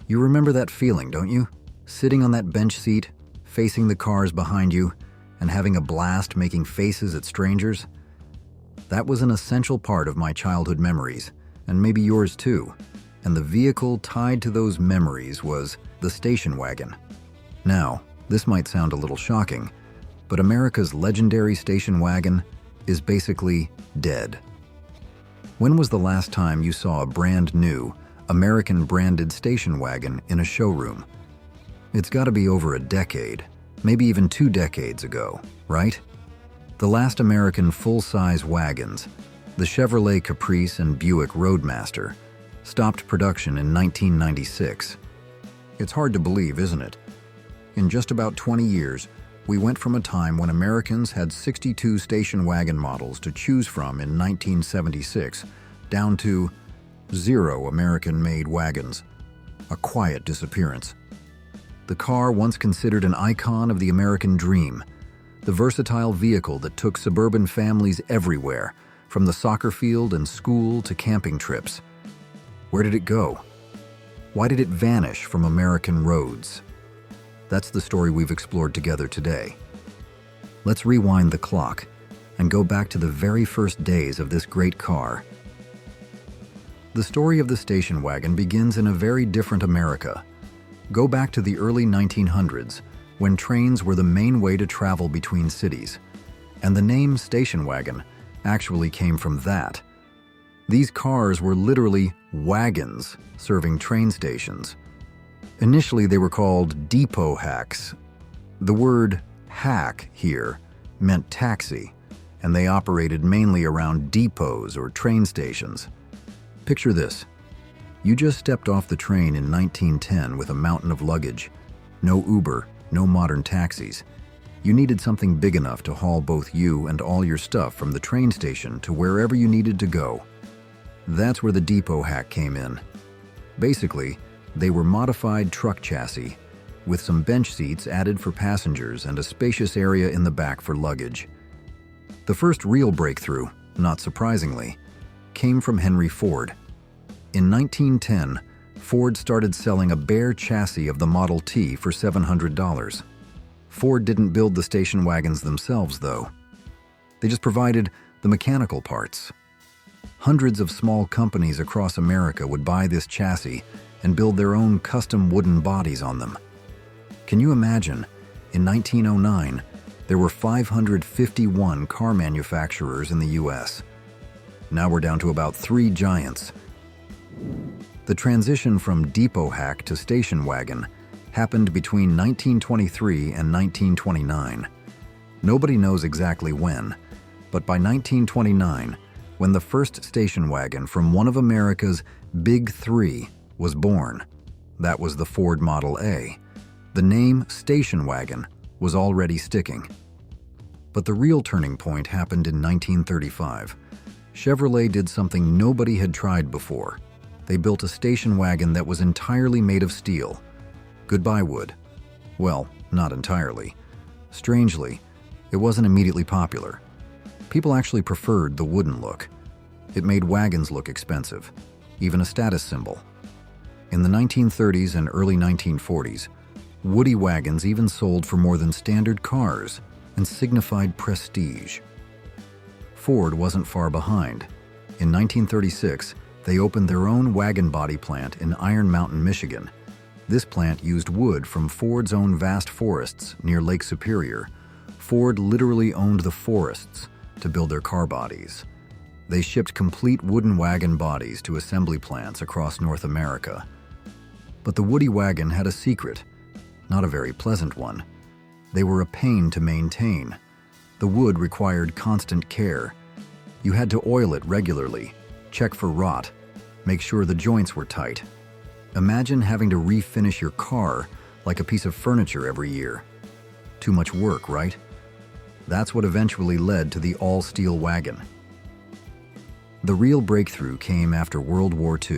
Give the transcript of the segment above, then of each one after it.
You remember that feeling, don't you? Sitting on that bench seat, facing the cars behind you, and having a blast making faces at strangers? That was an essential part of my childhood memories, and maybe yours too. And the vehicle tied to those memories was the station wagon. Now, this might sound a little shocking, but America's legendary station wagon is basically dead. When was the last time you saw a brand new, American-branded station wagon in a showroom? It's got to be over a decade, maybe even 2 decades ago, right? The last American full-size wagons, the Chevrolet Caprice and Buick Roadmaster, stopped production in 1996. It's hard to believe, isn't it? In just about 20 years, we went from a time when Americans had 62 station wagon models to choose from in 1976, down to 0 American-made wagons. A quiet disappearance. The car, once considered an icon of the American dream, the versatile vehicle that took suburban families everywhere, from the soccer field and school to camping trips. Where did it go? Why did it vanish from American roads? That's the story we've explored together today. Let's rewind the clock and go back to the very first days of this great car. The story of the station wagon begins in a very different America. Go back to the early 1900s, when trains were the main way to travel between cities. And the name station wagon actually came from that. These cars were literally wagons serving train stations. Initially, they were called depot hacks. The word hack here meant taxi, and they operated mainly around depots or train stations. Picture this. You just stepped off the train in 1910 with a mountain of luggage. No Uber, no modern taxis. You needed something big enough to haul both you and all your stuff from the train station to wherever you needed to go. That's where the depot hack came in. Basically, they were modified truck chassis, with some bench seats added for passengers and a spacious area in the back for luggage. The first real breakthrough, not surprisingly, came from Henry Ford. In 1910, Ford started selling a bare chassis of the Model T for $700. Ford didn't build the station wagons themselves, though. They just provided the mechanical parts. Hundreds of small companies across America would buy this chassis and build their own custom wooden bodies on them. Can you imagine? In 1909, there were 551 car manufacturers in the US. Now we're down to about 3 giants. The transition from depot hack to station wagon happened between 1923 and 1929. Nobody knows exactly when, but by 1929, when the first station wagon from one of America's Big Three was born, that was the Ford Model A, the name station wagon was already sticking. But the real turning point happened in 1935. Chevrolet did something nobody had tried before. They built a station wagon that was entirely made of steel. Goodbye wood. Well, not entirely. Strangely, it wasn't immediately popular. People actually preferred the wooden look. It made wagons look expensive, even a status symbol. In the 1930s and early 1940s, woody wagons even sold for more than standard cars and signified prestige. Ford wasn't far behind. In 1936, they opened their own wagon body plant in Iron Mountain, Michigan. This plant used wood from Ford's own vast forests near Lake Superior. Ford literally owned the forests to build their car bodies. They shipped complete wooden wagon bodies to assembly plants across North America. But the woody wagon had a secret, not a very pleasant one. They were a pain to maintain. The wood required constant care. You had to oil it regularly, check for rot, make sure the joints were tight. Imagine having to refinish your car like a piece of furniture every year. Too much work, right? That's what eventually led to the all-steel wagon. The real breakthrough came after World War II.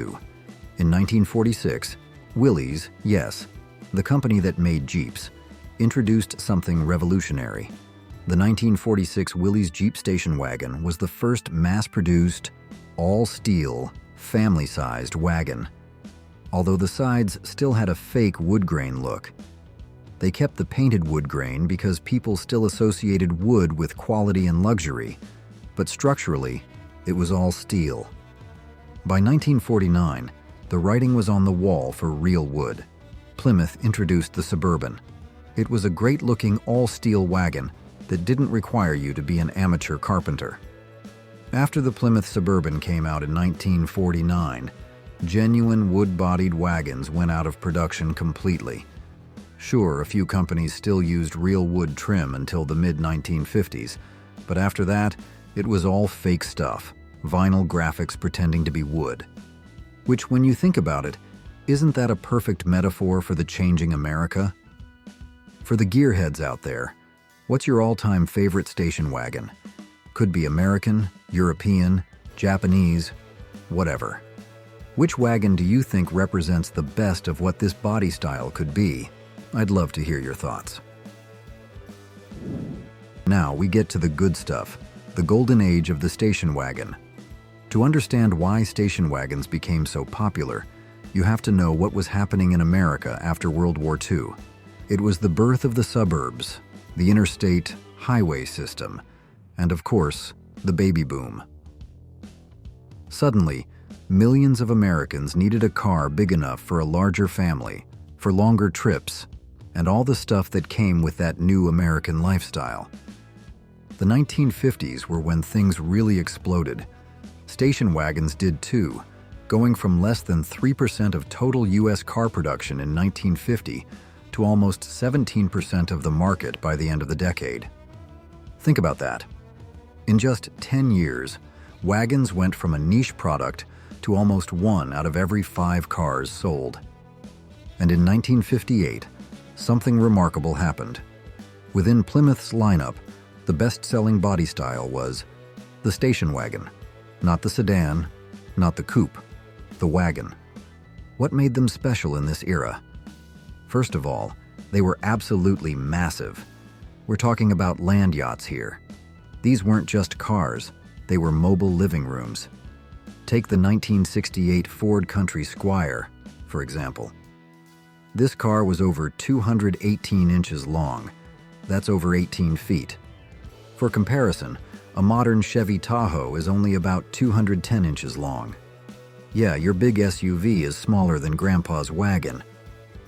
In 1946, Willys, yes, the company that made Jeeps, introduced something revolutionary. The 1946 Willys Jeep station wagon was the first mass-produced, all-steel, family-sized wagon. although the sides still had a fake wood grain look. They kept the painted wood grain because people still associated wood with quality and luxury, but structurally, it was all steel. By 1949, the writing was on the wall for real wood. Plymouth introduced the Suburban. It was a great-looking all-steel wagon that didn't require you to be an amateur carpenter. After the Plymouth Suburban came out in 1949, genuine wood-bodied wagons went out of production completely. Sure, a few companies still used real wood trim until the mid-1950s, but after that, it was all fake stuff, vinyl graphics pretending to be wood. Which, when you think about it, isn't that a perfect metaphor for the changing America? For the gearheads out there, what's your all-time favorite station wagon? Could be American, European, Japanese, whatever. Which wagon do you think represents the best of what this body style could be? I'd love to hear your thoughts. Now we get to the good stuff, the golden age of the station wagon. To understand why station wagons became so popular, you have to know what was happening in America after World War II. It was the birth of the suburbs, the interstate highway system, and of course, the baby boom. Suddenly, millions of Americans needed a car big enough for a larger family, for longer trips, and all the stuff that came with that new American lifestyle. The 1950s were when things really exploded. Station wagons did too, going from less than 3% of total U.S. car production in 1950 to almost 17% of the market by the end of the decade. Think about that. In just 10 years, wagons went from a niche product to almost 1 out of every 5 cars sold. And in 1958, something remarkable happened. Within Plymouth's lineup, the best-selling body style was the station wagon. Not the sedan, not the coupe, the wagon. What made them special in this era? First of all, they were absolutely massive. We're talking about land yachts here. These weren't just cars, they were mobile living rooms. Take the 1968 Ford Country Squire, for example. This car was over 218 inches long. That's over 18 feet. For comparison, a modern Chevy Tahoe is only about 210 inches long. Yeah, your big SUV is smaller than Grandpa's wagon.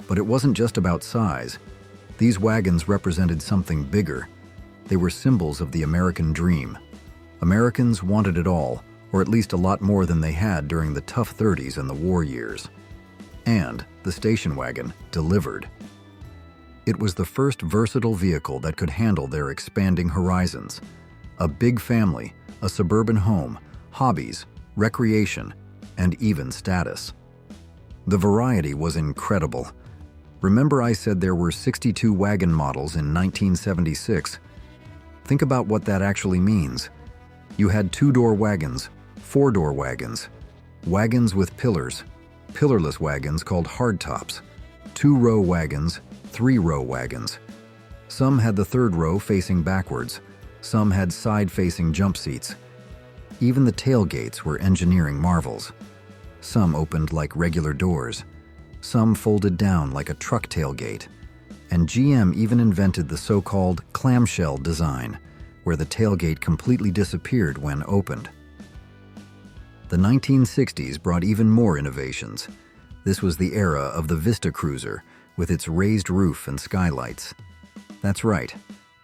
But it wasn't just about size. These wagons represented something bigger. They were symbols of the American dream. Americans wanted it all, or at least a lot more than they had during the tough 30s and the war years. And the station wagon delivered. It was the first versatile vehicle that could handle their expanding horizons. A big family, a suburban home, hobbies, recreation, and even status. The variety was incredible. Remember I said there were 62 wagon models in 1976? Think about what that actually means. You had 2-door wagons, 4-door wagons, wagons with pillars, pillarless wagons called hardtops, 2-row wagons, 3-row wagons. Some had the 3rd row facing backwards, some had side-facing jump seats. Even the tailgates were engineering marvels. Some opened like regular doors, some folded down like a truck tailgate, and GM even invented the so-called clamshell design, where the tailgate completely disappeared when opened. The 1960s brought even more innovations. This was the era of the Vista Cruiser, with its raised roof and skylights. That's right,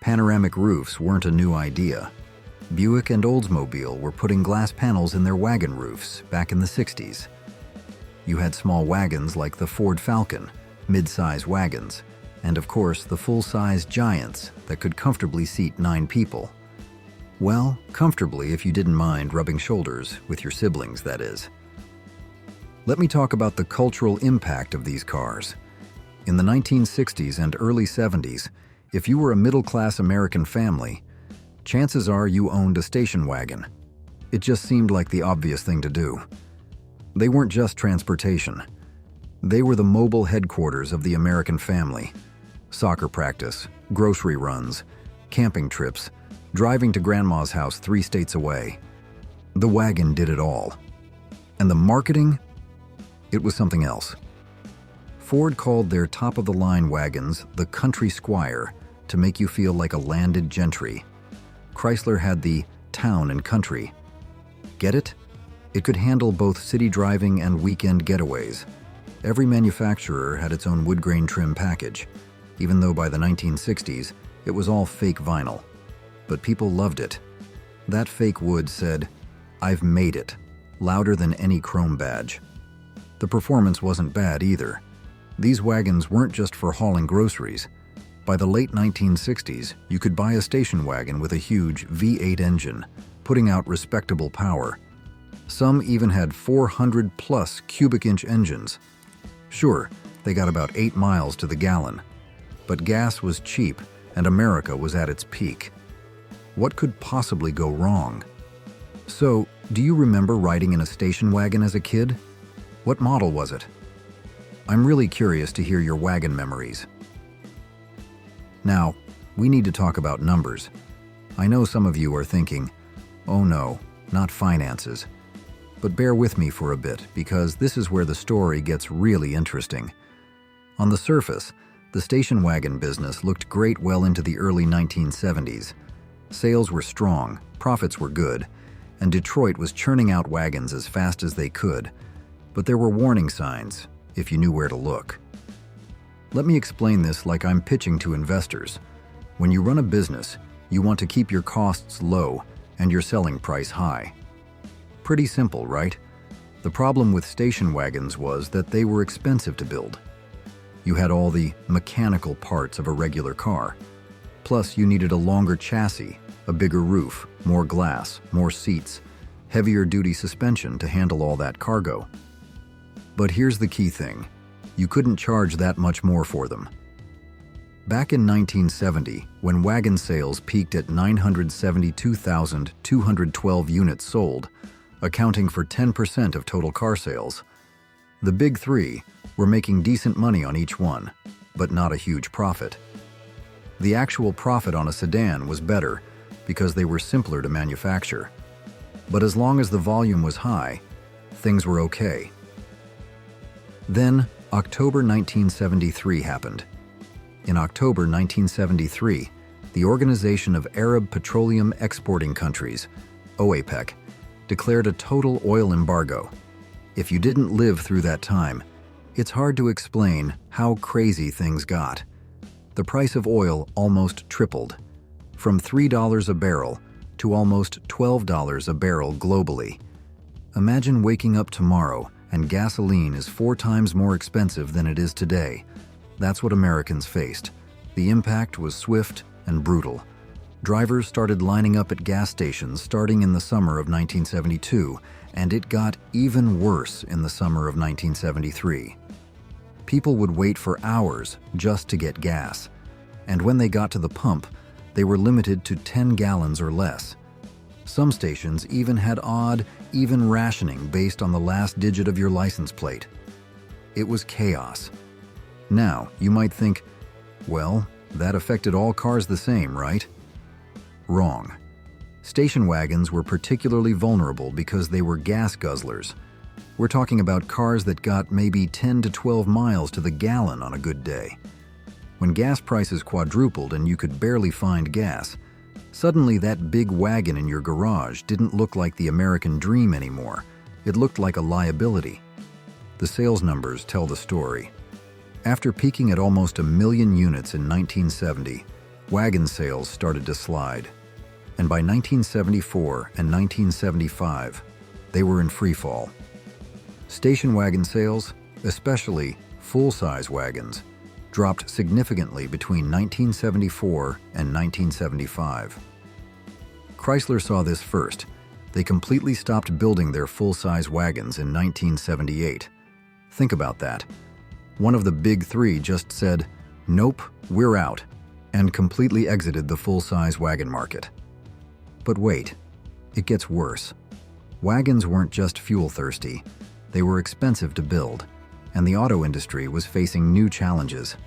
panoramic roofs weren't a new idea. Buick and Oldsmobile were putting glass panels in their wagon roofs back in the 60s. You had small wagons like the Ford Falcon, mid-size wagons, and of course the full-size Giants that could comfortably seat 9 people. Well, comfortably if you didn't mind rubbing shoulders with your siblings, that is. Let me talk about the cultural impact of these cars. In the 1960s and early 70s, if you were a middle-class American family, chances are you owned a station wagon. It just seemed like the obvious thing to do. They weren't just transportation. They were the mobile headquarters of the American family. Soccer practice, grocery runs, camping trips, driving to grandma's house 3 states away. The wagon did it all. And the marketing? It was something else. Ford called their top-of-the-line wagons the Country Squire to make you feel like a landed gentry. Chrysler had the Town and Country. Get it? It could handle both city driving and weekend getaways. Every manufacturer had its own wood grain trim package, even though by the 1960s it was all fake vinyl. But people loved it. That fake wood said, "I've made it," louder than any chrome badge. The performance wasn't bad either. These wagons weren't just for hauling groceries. By the late 1960s, you could buy a station wagon with a huge V8 engine, putting out respectable power. Some even had 400-plus cubic-inch engines. Sure, they got about 8 miles to the gallon. But gas was cheap, and America was at its peak. What could possibly go wrong? So, do you remember riding in a station wagon as a kid? What model was it? I'm really curious to hear your wagon memories. Now, we need to talk about numbers. I know some of you are thinking, oh no, not finances. But bear with me for a bit, because this is where the story gets really interesting. On the surface, the station wagon business looked great well into the early 1970s. Sales were strong, profits were good, and Detroit was churning out wagons as fast as they could. But there were warning signs, if you knew where to look. Let me explain this like I'm pitching to investors. When you run a business, you want to keep your costs low and your selling price high. Pretty simple, right? The problem with station wagons was that they were expensive to build. You had all the mechanical parts of a regular car. Plus, you needed a longer chassis, a bigger roof, more glass, more seats, heavier-duty suspension to handle all that cargo. But here's the key thing. You couldn't charge that much more for them. Back in 1970, when wagon sales peaked at 972,212 units sold, accounting for 10% of total car sales, the big three were making decent money on each one, but not a huge profit. The actual profit on a sedan was better because they were simpler to manufacture. But as long as the volume was high, things were okay. Then, October 1973 happened. In October 1973, the Organization of Arab Petroleum Exporting Countries, OAPEC, declared a total oil embargo. If you didn't live through that time, it's hard to explain how crazy things got. The price of oil almost tripled, from $3 a barrel to almost $12 a barrel globally. Imagine waking up tomorrow and gasoline is 4 times more expensive than it is today. That's what Americans faced. The impact was swift and brutal. Drivers started lining up at gas stations starting in the summer of 1972, and it got even worse in the summer of 1973. People would wait for hours just to get gas, and when they got to the pump, they were limited to 10 gallons or less. Some stations even had odd, even rationing based on the last digit of your license plate. It was chaos. Now, you might think, well, that affected all cars the same, right? Wrong. Station wagons were particularly vulnerable because they were gas guzzlers. We're talking about cars that got maybe 10 to 12 miles to the gallon on a good day. When gas prices quadrupled and you could barely find gas, suddenly that big wagon in your garage didn't look like the American dream anymore. It looked like a liability. The sales numbers tell the story. After peaking at almost 1 million units in 1970, wagon sales started to slide. And by 1974 and 1975, they were in free fall. Station wagon sales, especially full-size wagons, dropped significantly between 1974 and 1975. Chrysler saw this first. They completely stopped building their full-size wagons in 1978. Think about that. One of the big three just said, "Nope, we're out," and completely exited the full-size wagon market. But wait, it gets worse. Wagons weren't just fuel-thirsty. They were expensive to build, and the auto industry was facing new challenges.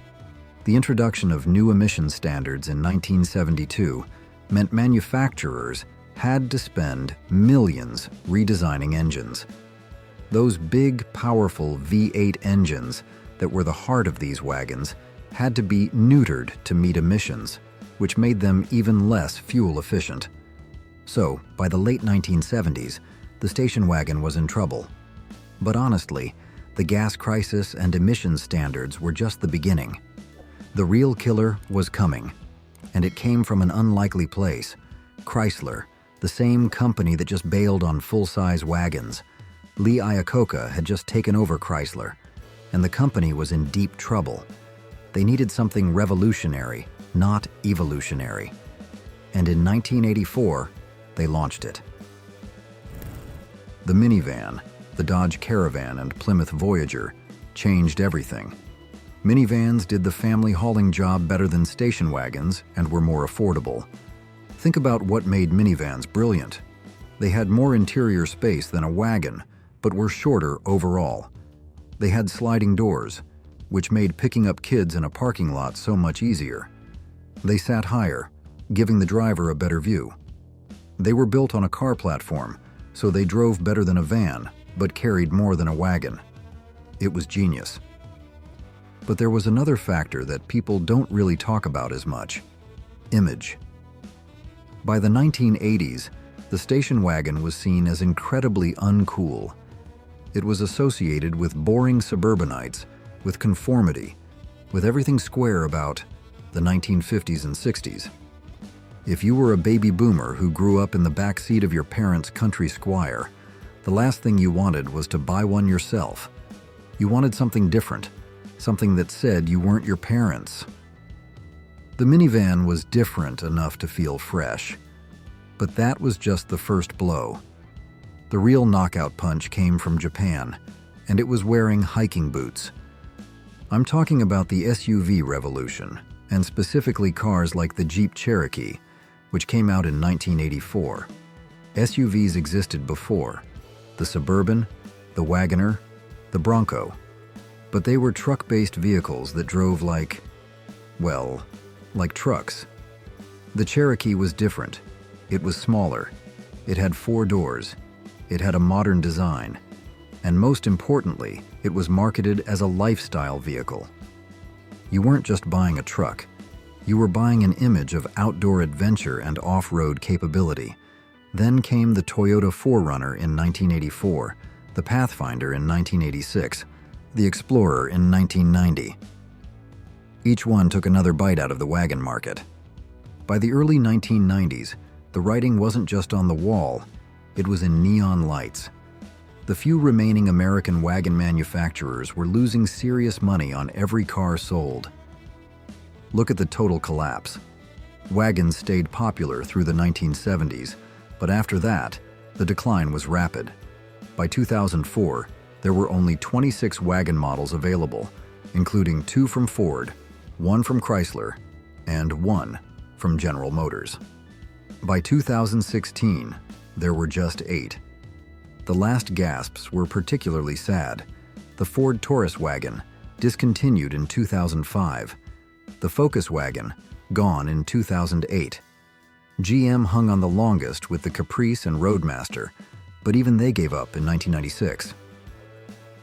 The introduction of new emission standards in 1972 meant manufacturers had to spend millions redesigning engines. Those big, powerful V8 engines that were the heart of these wagons had to be neutered to meet emissions, which made them even less fuel efficient. So, by the late 1970s, the station wagon was in trouble. But honestly, the gas crisis and emissions standards were just the beginning. The real killer was coming, and it came from an unlikely place: Chrysler, the same company that just bailed on full-size wagons. Lee Iacocca had just taken over Chrysler, and the company was in deep trouble. They needed something revolutionary, not evolutionary. And in 1984, they launched it. The minivan, the Dodge Caravan and Plymouth Voyager, changed everything. Minivans did the family hauling job better than station wagons and were more affordable. Think about what made minivans brilliant. They had more interior space than a wagon, but were shorter overall. They had sliding doors, which made picking up kids in a parking lot so much easier. They sat higher, giving the driver a better view. They were built on a car platform, so they drove better than a van, but carried more than a wagon. It was genius. But there was another factor that people don't really talk about as much: image. By the 1980s, the station wagon was seen as incredibly uncool. It was associated with boring suburbanites, with conformity, with everything square about the 1950s and 60s. If you were a baby boomer who grew up in the back seat of your parents' country Squire, the last thing you wanted was to buy one yourself. You wanted something different, something that said you weren't your parents. The minivan was different enough to feel fresh, but that was just the first blow. The real knockout punch came from Japan, and it was wearing hiking boots. I'm talking about the SUV revolution, and specifically cars like the Jeep Cherokee, which came out in 1984. SUVs existed before: the Suburban, the Wagoner, the Bronco. But they were truck-based vehicles that drove like trucks. The Cherokee was different. It was smaller. It had 4 doors. It had a modern design. And most importantly, it was marketed as a lifestyle vehicle. You weren't just buying a truck. You were buying an image of outdoor adventure and off-road capability. Then came the Toyota 4Runner in 1984, the Pathfinder in 1986, the Explorer in 1990. Each one took another bite out of the wagon market. By the early 1990s, the writing wasn't just on the wall, it was in neon lights. The few remaining American wagon manufacturers were losing serious money on every car sold. Look at the total collapse. Wagons stayed popular through the 1970s, but after that, the decline was rapid. By 2004, there were only 26 wagon models available, including 2 from Ford, 1 from Chrysler, and 1 from General Motors. By 2016, there were just 8. The last gasps were particularly sad. The Ford Taurus wagon, discontinued in 2005. The Focus wagon, gone in 2008. GM hung on the longest with the Caprice and Roadmaster, but even they gave up in 1996.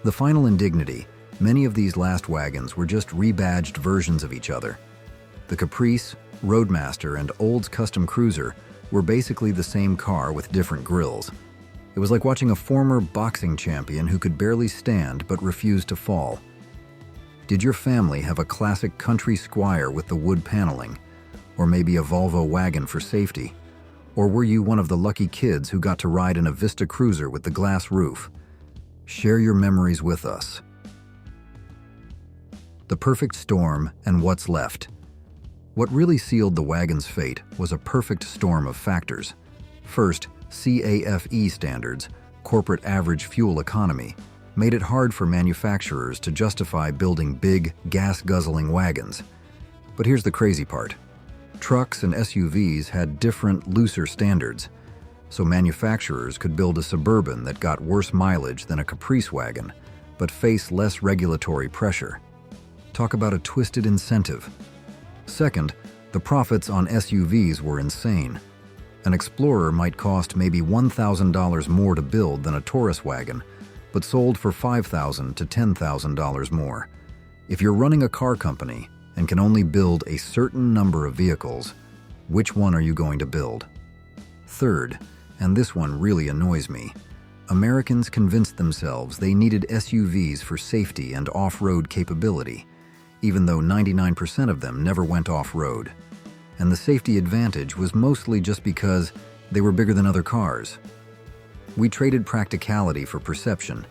The final indignity: many of these last wagons were just rebadged versions of each other. The Caprice, Roadmaster, and Olds Custom Cruiser were basically the same car with different grills. It was like watching a former boxing champion who could barely stand but refused to fall. Did your family have a classic country Squire with the wood paneling? Or maybe a Volvo wagon for safety? Or were you one of the lucky kids who got to ride in a Vista Cruiser with the glass roof? Share your memories with us. The perfect storm and what's left. What really sealed the wagon's fate was a perfect storm of factors. First, CAFE standards, corporate average fuel economy, made it hard for manufacturers to justify building big, gas-guzzling wagons. But here's the crazy part. Trucks and SUVs had different, looser standards, so manufacturers could build a Suburban that got worse mileage than a Caprice wagon, but face less regulatory pressure. Talk about a twisted incentive. Second, the profits on SUVs were insane. An Explorer might cost maybe $1,000 more to build than a Taurus wagon, but sold for $5,000 to $10,000 more. If you're running a car company and can only build a certain number of vehicles, which one are you going to build? Third, and this one really annoys me, Americans convinced themselves they needed SUVs for safety and off-road capability, even though 99% of them never went off-road. And the safety advantage was mostly just because they were bigger than other cars. We traded practicality for perception,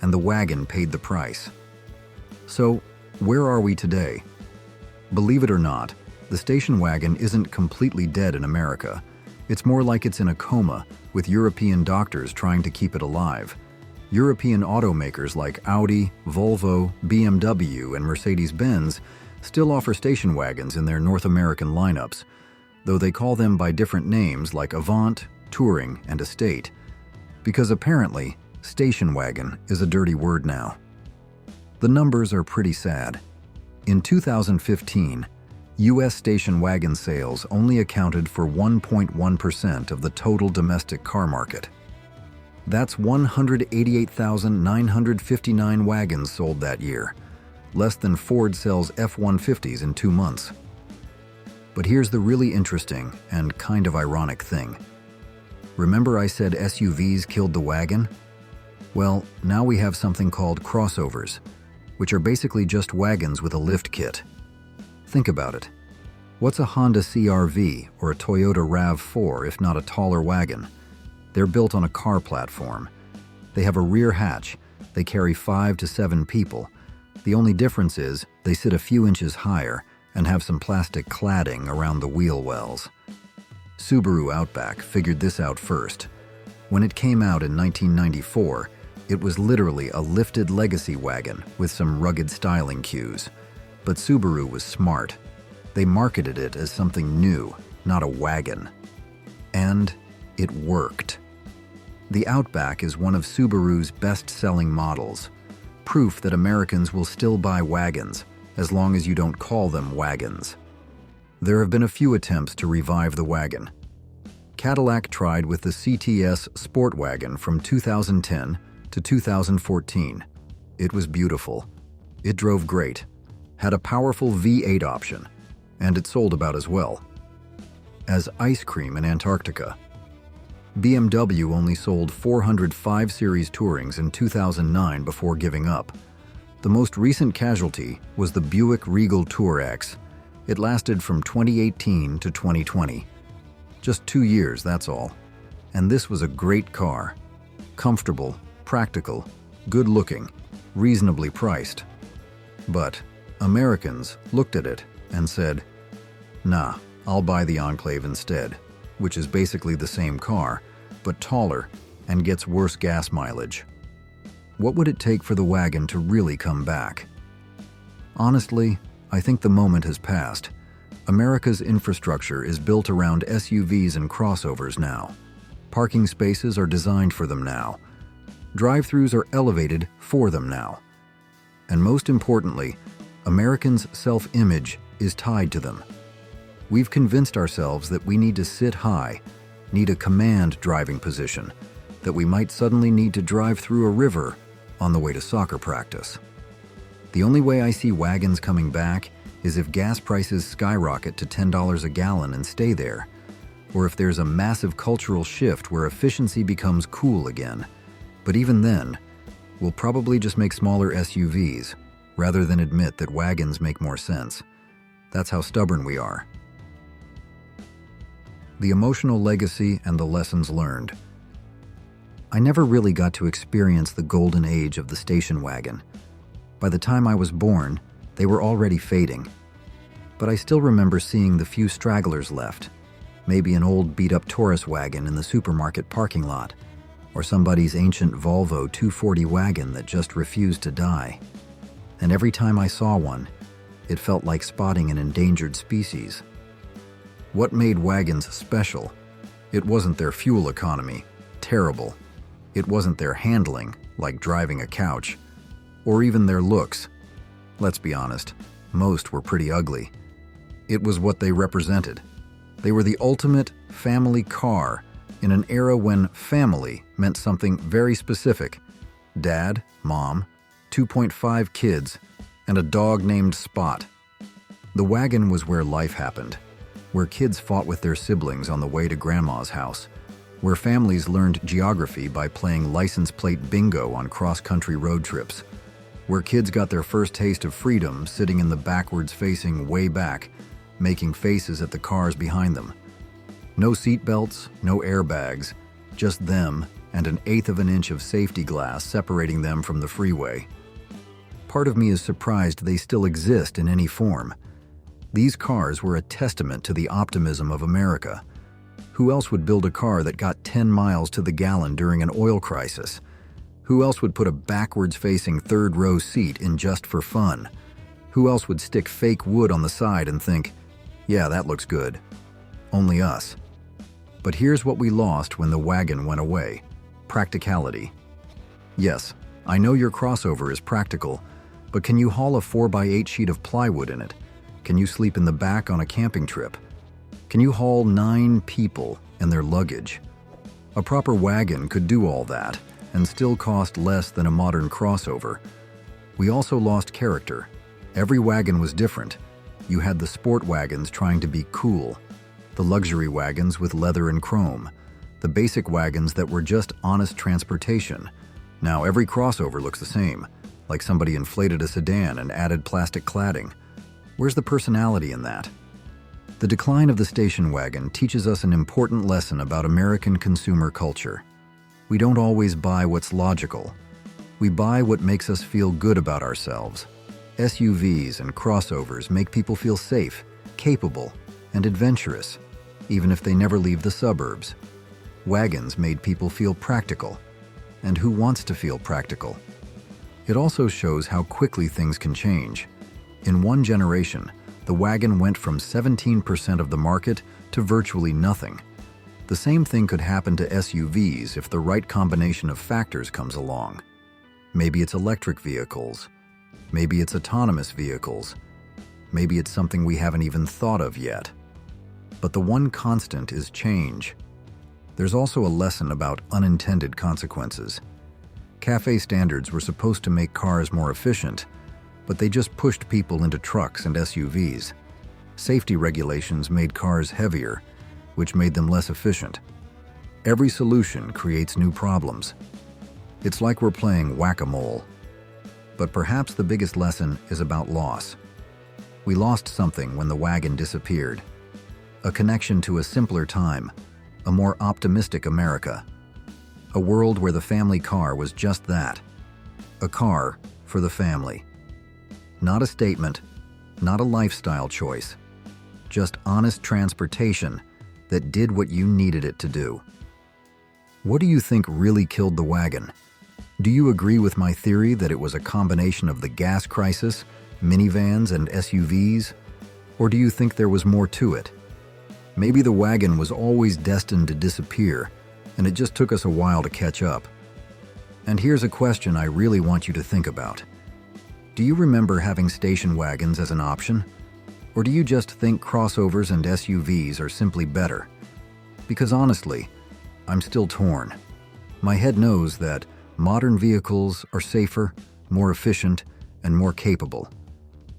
and the wagon paid the price. So, where are we today? Believe it or not, the station wagon isn't completely dead in America. It's more like it's in a coma, with European doctors trying to keep it alive. European automakers like Audi, Volvo, BMW, and Mercedes-Benz still offer station wagons in their North American lineups, though they call them by different names like Avant, Touring, and Estate, because apparently, station wagon is a dirty word now. The numbers are pretty sad. In 2015, U.S. station wagon sales only accounted for 1.1% of the total domestic car market. That's 188,959 wagons sold that year, less than Ford sells F-150s in 2 months. But here's the really interesting and kind of ironic thing. Remember I said SUVs killed the wagon? Well, now we have something called crossovers, which are basically just wagons with a lift kit. Think about it. What's a Honda CR-V or a Toyota RAV4 if not a taller wagon? They're built on a car platform. They have a rear hatch. They carry 5 to 7 people. The only difference is they sit a few inches higher and have some plastic cladding around the wheel wells. Subaru Outback figured this out first. When it came out in 1994, it was literally a lifted legacy wagon with some rugged styling cues. But Subaru was smart. They marketed it as something new, not a wagon. And it worked. The Outback is one of Subaru's best-selling models, proof that Americans will still buy wagons, as long as you don't call them wagons. There have been a few attempts to revive the wagon. Cadillac tried with the CTS Sport Wagon from 2010 to 2014. It was beautiful. It drove great, had a powerful V8 option, and it sold about as well. As ice cream in Antarctica. BMW only sold 405 Series Tourings in 2009 before giving up. The most recent casualty was the Buick Regal Tour X. It lasted from 2018 to 2020. Just 2 years, that's all. And this was a great car. Comfortable, practical, good-looking, reasonably priced. But Americans looked at it and said, "Nah, I'll buy the Enclave instead," which is basically the same car, but taller and gets worse gas mileage. What would it take for the wagon to really come back? Honestly, I think the moment has passed. America's infrastructure is built around SUVs and crossovers now. Parking spaces are designed for them now. Drive-thrus are elevated for them now. And most importantly, Americans' self-image is tied to them. We've convinced ourselves that we need to sit high, need a command driving position, that we might suddenly need to drive through a river on the way to soccer practice. The only way I see wagons coming back is if gas prices skyrocket to $10 a gallon and stay there, or if there's a massive cultural shift where efficiency becomes cool again. But even then, we'll probably just make smaller SUVs, rather than admit that wagons make more sense. That's how stubborn we are. The emotional legacy and the lessons learned. I never really got to experience the golden age of the station wagon. By the time I was born, they were already fading. But I still remember seeing the few stragglers left, maybe an old beat-up Taurus wagon in the supermarket parking lot, or somebody's ancient Volvo 240 wagon that just refused to die. And every time I saw one, it felt like spotting an endangered species. What made wagons special? It wasn't their fuel economy, terrible. It wasn't their handling, like driving a couch, or even their looks. Let's be honest, most were pretty ugly. It was what they represented. They were the ultimate family car in an era when family meant something very specific. Dad, mom, 2.5 kids, and a dog named Spot. The wagon was where life happened, where kids fought with their siblings on the way to Grandma's house, where families learned geography by playing license plate bingo on cross-country road trips, where kids got their first taste of freedom sitting in the backwards-facing way back, making faces at the cars behind them. No seatbelts, no airbags, just them and an eighth of an inch of safety glass separating them from the freeway. Part of me is surprised they still exist in any form. These cars were a testament to the optimism of America. Who else would build a car that got 10 miles to the gallon during an oil crisis? Who else would put a backwards-facing third-row seat in just for fun? Who else would stick fake wood on the side and think, yeah, that looks good? Only us. But here's what we lost when the wagon went away: practicality. Yes, I know your crossover is practical, but can you haul a 4x8 sheet of plywood in it? Can you sleep in the back on a camping trip? Can you haul 9 people and their luggage? A proper wagon could do all that and still cost less than a modern crossover. We also lost character. Every wagon was different. You had the sport wagons trying to be cool, the luxury wagons with leather and chrome, the basic wagons that were just honest transportation. Now every crossover looks the same, like somebody inflated a sedan and added plastic cladding. Where's the personality in that? The decline of the station wagon teaches us an important lesson about American consumer culture. We don't always buy what's logical. We buy what makes us feel good about ourselves. SUVs and crossovers make people feel safe, capable, and adventurous, even if they never leave the suburbs. Wagons made people feel practical. And who wants to feel practical? It also shows how quickly things can change. In one generation, the wagon went from 17% of the market to virtually nothing. The same thing could happen to SUVs if the right combination of factors comes along. Maybe it's electric vehicles. Maybe it's autonomous vehicles. Maybe it's something we haven't even thought of yet. But the one constant is change. There's also a lesson about unintended consequences. Cafe standards were supposed to make cars more efficient, but they just pushed people into trucks and SUVs. Safety regulations made cars heavier, which made them less efficient. Every solution creates new problems. It's like we're playing whack-a-mole. But perhaps the biggest lesson is about loss. We lost something when the wagon disappeared. A connection to a simpler time, a more optimistic America. A world where the family car was just that. A car for the family. Not a statement, not a lifestyle choice. Just honest transportation that did what you needed it to do. What do you think really killed the wagon? Do you agree with my theory that it was a combination of the gas crisis, minivans, and SUVs? Or do you think there was more to it? Maybe the wagon was always destined to disappear, and it just took us a while to catch up. And here's a question I really want you to think about. Do you remember having station wagons as an option? Or do you just think crossovers and SUVs are simply better? Because honestly, I'm still torn. My head knows that modern vehicles are safer, more efficient, and more capable.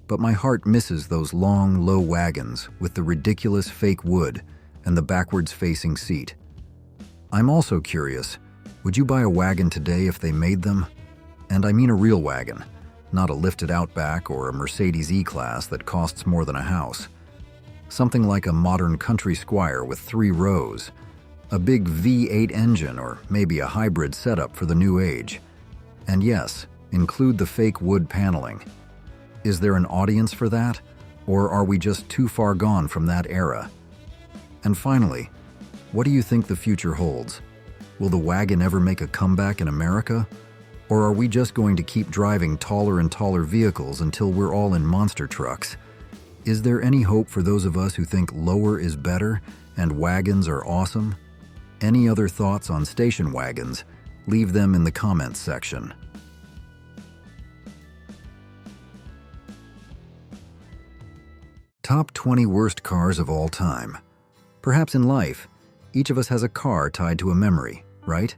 But my heart misses those long, low wagons with the ridiculous fake wood and the backwards-facing seat. I'm also curious, would you buy a wagon today if they made them? And I mean a real wagon, not a lifted Outback or a Mercedes E-Class that costs more than a house. Something like a modern country Squire with 3 rows, a big V8 engine, or maybe a hybrid setup for the new age. And yes, include the fake wood paneling. Is there an audience for that, or are we just too far gone from that era? And finally, what do you think the future holds? Will the wagon ever make a comeback in America? Or are we just going to keep driving taller and taller vehicles until we're all in monster trucks? Is there any hope for those of us who think lower is better and wagons are awesome? Any other thoughts on station wagons? Leave them in the comments section. Top 20 worst cars of all time. Perhaps in life, each of us has a car tied to a memory, right?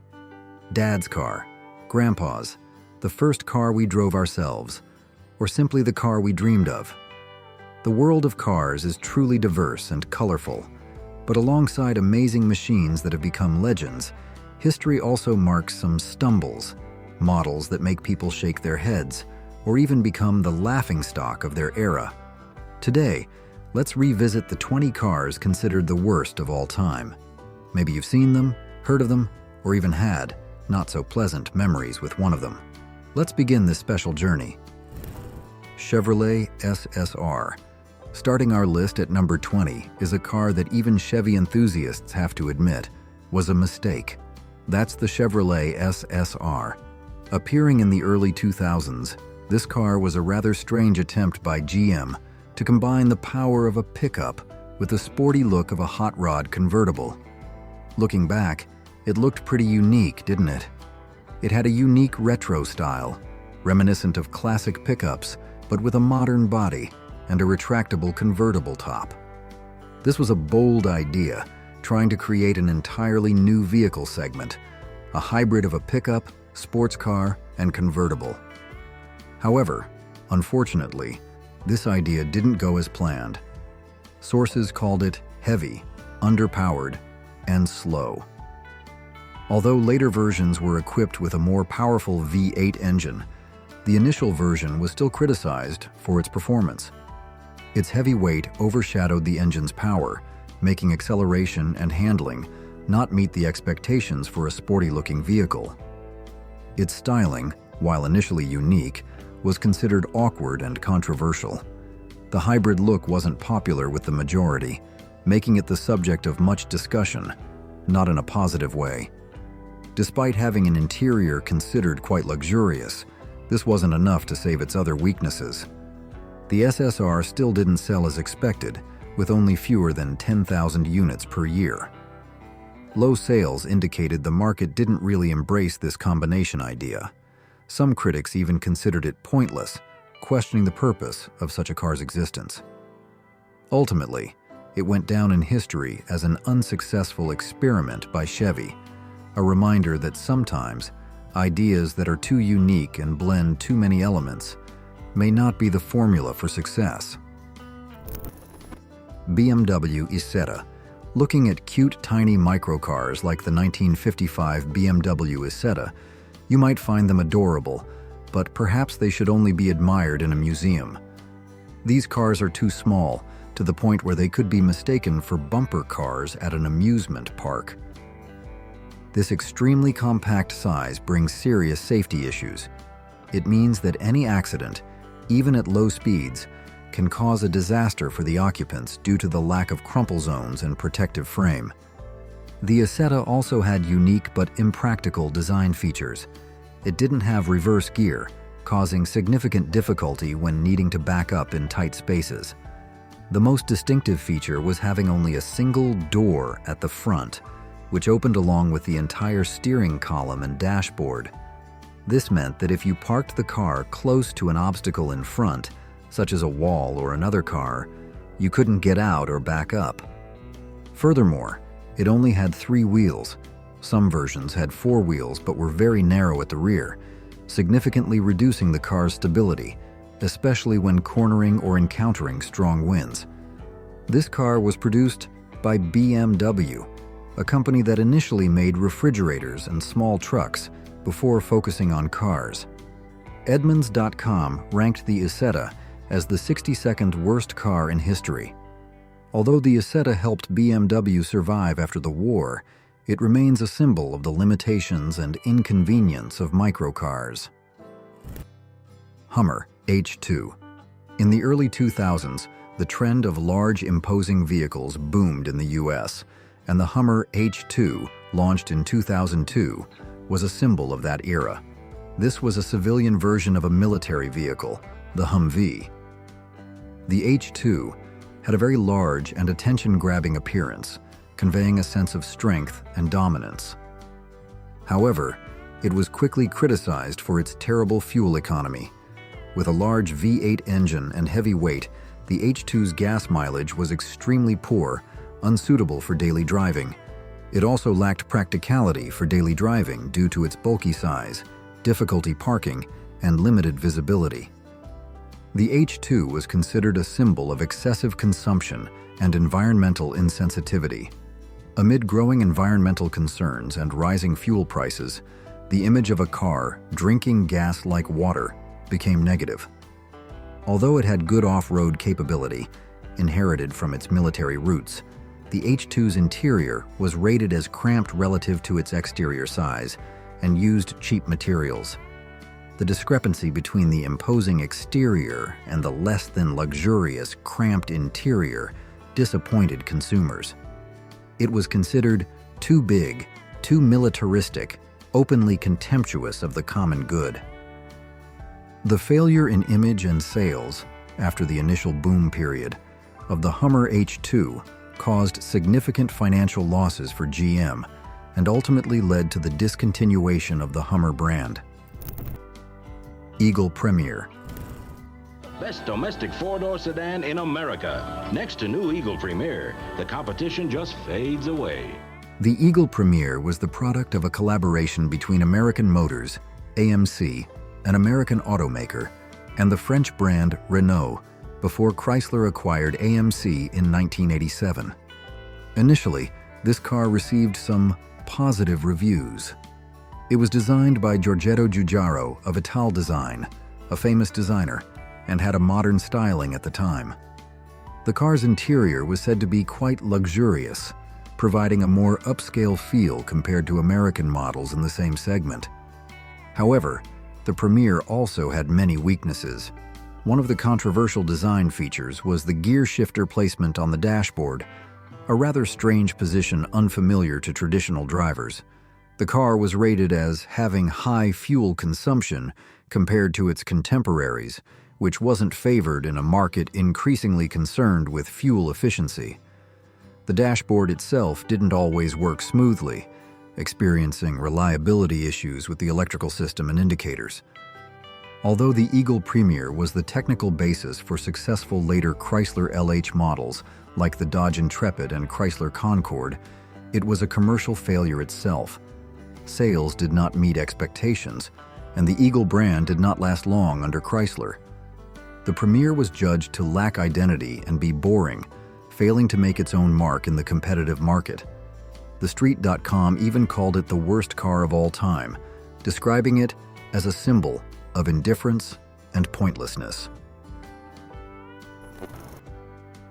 Dad's car, Grandpa's, the first car we drove ourselves, or simply the car we dreamed of. The world of cars is truly diverse and colorful, but alongside amazing machines that have become legends, history also marks some stumbles, models that make people shake their heads, or even become the laughingstock of their era. Today, let's revisit the 20 cars considered the worst of all time. Maybe you've seen them, heard of them, or even had not-so-pleasant memories with one of them. Let's begin this special journey. Chevrolet SSR. Starting our list at number 20 is a car that even Chevy enthusiasts have to admit was a mistake. That's the Chevrolet SSR. Appearing in the early 2000s, this car was a rather strange attempt by GM to combine the power of a pickup with the sporty look of a hot rod convertible. Looking back, it looked pretty unique, didn't it? It had a unique retro style, reminiscent of classic pickups, but with a modern body and a retractable convertible top. This was a bold idea, trying to create an entirely new vehicle segment, a hybrid of a pickup, sports car, and convertible. However, unfortunately, this idea didn't go as planned. Sources called it heavy, underpowered, and slow. Although later versions were equipped with a more powerful V8 engine, the initial version was still criticized for its performance. Its heavy weight overshadowed the engine's power, making acceleration and handling not meet the expectations for a sporty-looking vehicle. Its styling, while initially unique, was considered awkward and controversial. The hybrid look wasn't popular with the majority, making it the subject of much discussion, not in a positive way. Despite having an interior considered quite luxurious, this wasn't enough to save its other weaknesses. The SSR still didn't sell as expected, with only fewer than 10,000 units per year. Low sales indicated the market didn't really embrace this combination idea. Some critics even considered it pointless, questioning the purpose of such a car's existence. Ultimately, it went down in history as an unsuccessful experiment by Chevy, a reminder that sometimes ideas that are too unique and blend too many elements may not be the formula for success. BMW Isetta. Looking at cute tiny microcars like the 1955 BMW Isetta, you might find them adorable, but perhaps they should only be admired in a museum. These cars are too small, to the point where they could be mistaken for bumper cars at an amusement park. This extremely compact size brings serious safety issues. It means that any accident, even at low speeds, can cause a disaster for the occupants due to the lack of crumple zones and protective frame. The Isetta also had unique but impractical design features. It didn't have reverse gear, causing significant difficulty when needing to back up in tight spaces. The most distinctive feature was having only a single door at the front, which opened along with the entire steering column and dashboard. This meant that if you parked the car close to an obstacle in front, such as a wall or another car, you couldn't get out or back up. Furthermore, it only had 3 wheels. Some versions had 4 wheels but were very narrow at the rear, significantly reducing the car's stability, especially when cornering or encountering strong winds. This car was produced by BMW, a company that initially made refrigerators and small trucks before focusing on cars. Edmunds.com ranked the Isetta as the 62nd worst car in history. Although the Isetta helped BMW survive after the war, it remains a symbol of the limitations and inconvenience of microcars. Hummer H2. In the early 2000s, the trend of large, imposing vehicles boomed in the US, and the Hummer H2, launched in 2002, was a symbol of that era. This was a civilian version of a military vehicle, the Humvee. The H2 had a very large and attention-grabbing appearance, conveying a sense of strength and dominance. However, it was quickly criticized for its terrible fuel economy. With a large V8 engine and heavy weight, the H2's gas mileage was extremely poor, unsuitable for daily driving. It also lacked practicality for daily driving due to its bulky size, difficulty parking, and limited visibility. The H2 was considered a symbol of excessive consumption and environmental insensitivity. Amid growing environmental concerns and rising fuel prices, the image of a car drinking gas like water became negative. Although it had good off-road capability, inherited from its military roots, the H2's interior was rated as cramped relative to its exterior size and used cheap materials. The discrepancy between the imposing exterior and the less than luxurious, cramped interior disappointed consumers. It was considered too big, too militaristic, openly contemptuous of the common good. The failure in image and sales, after the initial boom period, of the Hummer H2 caused significant financial losses for GM and ultimately led to the discontinuation of the Hummer brand. Eagle Premier. Best domestic four-door sedan in America. Next to new Eagle Premier, the competition just fades away. The Eagle Premier was the product of a collaboration between American Motors, AMC, an American automaker, and the French brand Renault, before Chrysler acquired AMC in 1987. Initially, this car received some positive reviews. It was designed by Giorgetto Giugiaro of Ital Design, a famous designer, and had a modern styling at the time. The car's interior was said to be quite luxurious, providing a more upscale feel compared to American models in the same segment. However, the Premier also had many weaknesses. One of the controversial design features was the gear shifter placement on the dashboard, a rather strange position unfamiliar to traditional drivers. The car was rated as having high fuel consumption compared to its contemporaries, which wasn't favored in a market increasingly concerned with fuel efficiency. The dashboard itself didn't always work smoothly, experiencing reliability issues with the electrical system and indicators. Although the Eagle Premier was the technical basis for successful later Chrysler LH models like the Dodge Intrepid and Chrysler Concorde, it was a commercial failure itself. Sales did not meet expectations, and the Eagle brand did not last long under Chrysler. The Premier was judged to lack identity and be boring, failing to make its own mark in the competitive market. TheStreet.com even called it the worst car of all time, describing it as a symbol of indifference and pointlessness.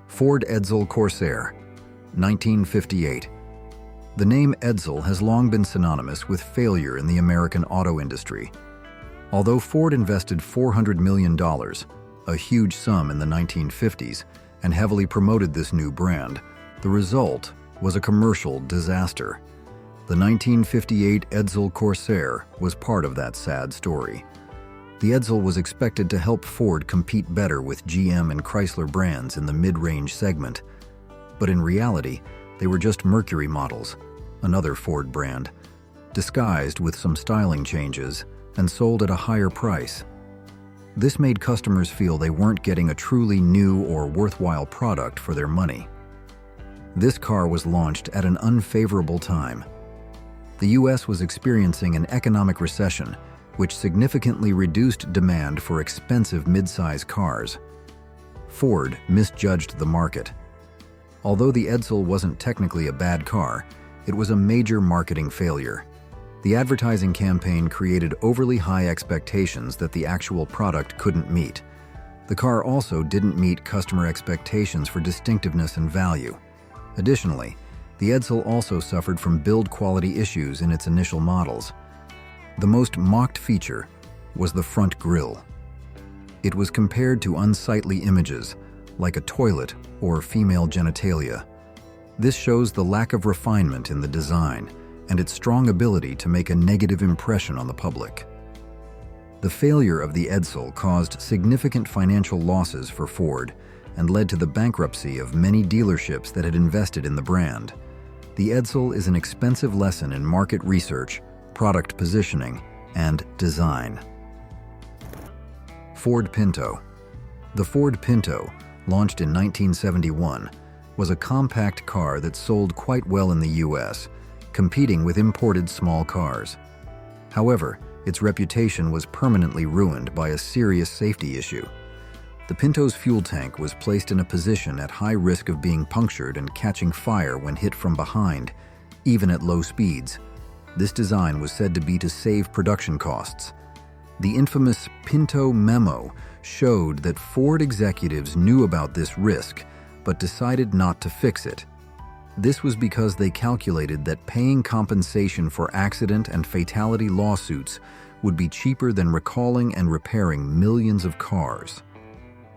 Ford Edsel Corsair, 1958. The name Edsel has long been synonymous with failure in the American auto industry. Although Ford invested $400 million, a huge sum in the 1950s, and heavily promoted this new brand, the result was a commercial disaster. The 1958 Edsel Corsair was part of that sad story. The Edsel was expected to help Ford compete better with GM and Chrysler brands in the mid-range segment. But in reality, they were just Mercury models, another Ford brand, disguised with some styling changes and sold at a higher price. This made customers feel they weren't getting a truly new or worthwhile product for their money. This car was launched at an unfavorable time. The US was experiencing an economic recession, which significantly reduced demand for expensive mid-size cars. Ford misjudged the market. Although the Edsel wasn't technically a bad car, it was a major marketing failure. The advertising campaign created overly high expectations that the actual product couldn't meet. The car also didn't meet customer expectations for distinctiveness and value. Additionally, the Edsel also suffered from build quality issues in its initial models. The most mocked feature was the front grille. It was compared to unsightly images, like a toilet or female genitalia. This shows the lack of refinement in the design and its strong ability to make a negative impression on the public. The failure of the Edsel caused significant financial losses for Ford and led to the bankruptcy of many dealerships that had invested in the brand. The Edsel is an expensive lesson in market research, product positioning, and design. Ford Pinto. The Ford Pinto, launched in 1971, was a compact car that sold quite well in the US, competing with imported small cars. However, its reputation was permanently ruined by a serious safety issue. The Pinto's fuel tank was placed in a position at high risk of being punctured and catching fire when hit from behind, even at low speeds. This design was said to be to save production costs. The infamous Pinto memo showed that Ford executives knew about this risk but decided not to fix it. This was because they calculated that paying compensation for accident and fatality lawsuits would be cheaper than recalling and repairing millions of cars.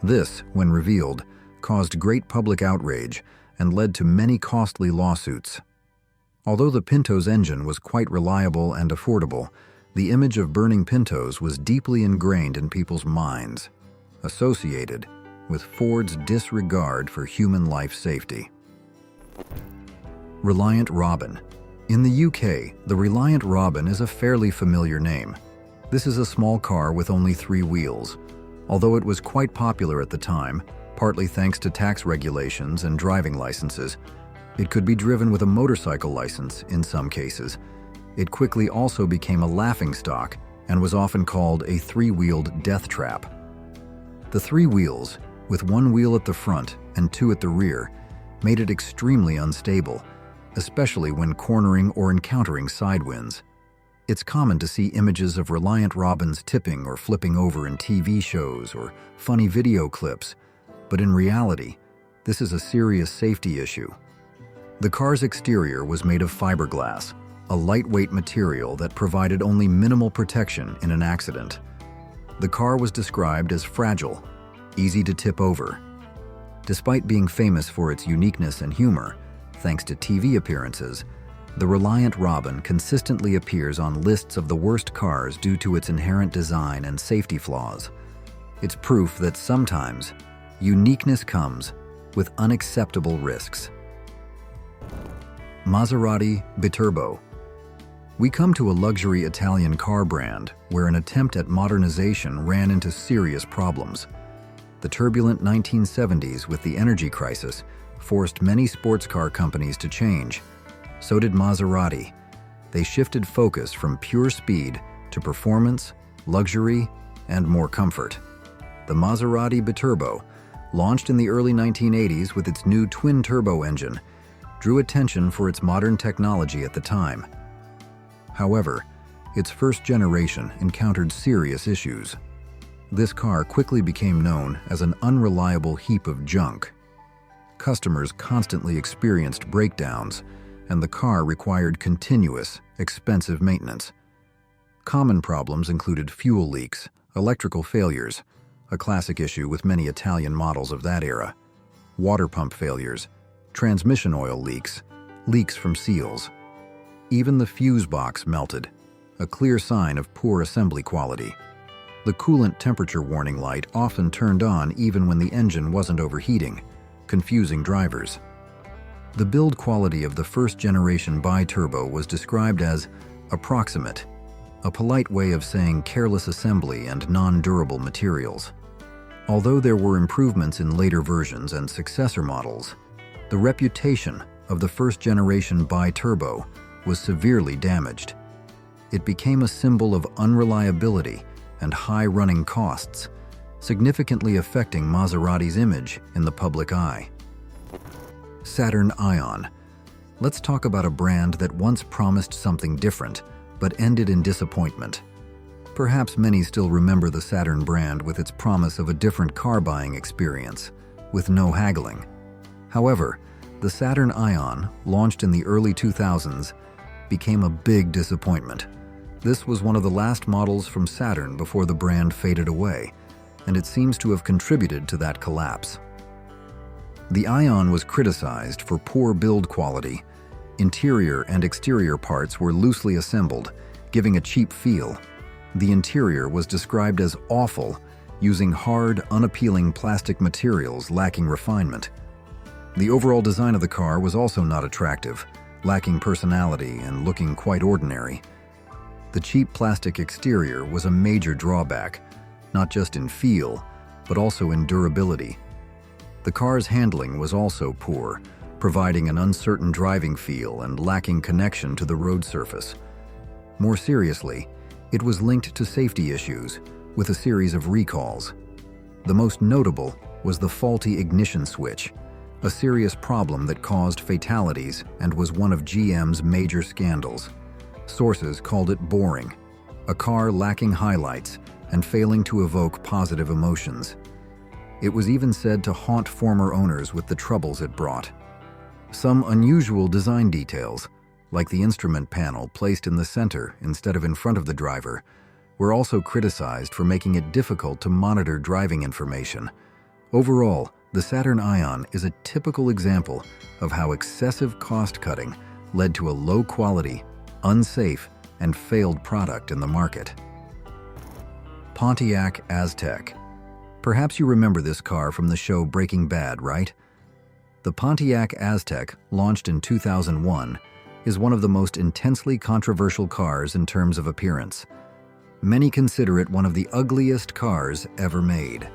This, when revealed, caused great public outrage and led to many costly lawsuits. Although the Pinto's engine was quite reliable and affordable, the image of burning Pintos was deeply ingrained in people's minds, associated with Ford's disregard for human life safety. Reliant Robin. In the UK, the Reliant Robin is a fairly familiar name. This is a small car with only 3 wheels. Although it was quite popular at the time, partly thanks to tax regulations and driving licenses, it could be driven with a motorcycle license in some cases. It quickly also became a laughingstock and was often called a 3-wheeled death trap. The 3 wheels, with 1 wheel at the front and 2 at the rear, made it extremely unstable, especially when cornering or encountering side winds. It's common to see images of Reliant Robins tipping or flipping over in TV shows or funny video clips, but in reality, this is a serious safety issue. The car's exterior was made of fiberglass, a lightweight material that provided only minimal protection in an accident. The car was described as fragile, easy to tip over. Despite being famous for its uniqueness and humor, thanks to TV appearances, the Reliant Robin consistently appears on lists of the worst cars due to its inherent design and safety flaws. It's proof that sometimes uniqueness comes with unacceptable risks. Maserati Biturbo. We come to a luxury Italian car brand where an attempt at modernization ran into serious problems. The turbulent 1970s with the energy crisis forced many sports car companies to change. So did Maserati. They shifted focus from pure speed to performance, luxury, and more comfort. The Maserati Biturbo, launched in the early 1980s with its new twin-turbo engine, drew attention for its modern technology at the time. However, its first generation encountered serious issues. This car quickly became known as an unreliable heap of junk. Customers constantly experienced breakdowns, and the car required continuous, expensive maintenance. Common problems included fuel leaks, electrical failures, a classic issue with many Italian models of that era, water pump failures, transmission oil leaks, leaks from seals. Even the fuse box melted, a clear sign of poor assembly quality. The coolant temperature warning light often turned on even when the engine wasn't overheating, confusing drivers. The build quality of the first-generation bi-turbo was described as approximate, a polite way of saying careless assembly and non-durable materials. Although there were improvements in later versions and successor models, the reputation of the first-generation bi-turbo was severely damaged. It became a symbol of unreliability and high running costs, significantly affecting Maserati's image in the public eye. Saturn Ion. Let's talk about a brand that once promised something different, but ended in disappointment. Perhaps many still remember the Saturn brand with its promise of a different car buying experience, with no haggling. However, the Saturn Ion, launched in the early 2000s, became a big disappointment. This was one of the last models from Saturn before the brand faded away, and it seems to have contributed to that collapse. The Ion was criticized for poor build quality. Interior and exterior parts were loosely assembled, giving a cheap feel. The interior was described as awful, using hard, unappealing plastic materials lacking refinement. The overall design of the car was also not attractive, lacking personality and looking quite ordinary. The cheap plastic exterior was a major drawback, not just in feel, but also in durability. The car's handling was also poor, providing an uncertain driving feel and lacking connection to the road surface. More seriously, it was linked to safety issues, with a series of recalls. The most notable was the faulty ignition switch, a serious problem that caused fatalities and was one of GM's major scandals. Sources called it boring, a car lacking highlights and failing to evoke positive emotions. It was even said to haunt former owners with the troubles it brought. Some unusual design details, like the instrument panel placed in the center instead of in front of the driver, were also criticized for making it difficult to monitor driving information. Overall, the Saturn Ion is a typical example of how excessive cost-cutting led to a low-quality, unsafe, and failed product in the market. Pontiac Aztek. Perhaps you remember this car from the show Breaking Bad, right? The Pontiac Aztek, launched in 2001, is one of the most intensely controversial cars in terms of appearance. Many consider it one of the ugliest cars ever made.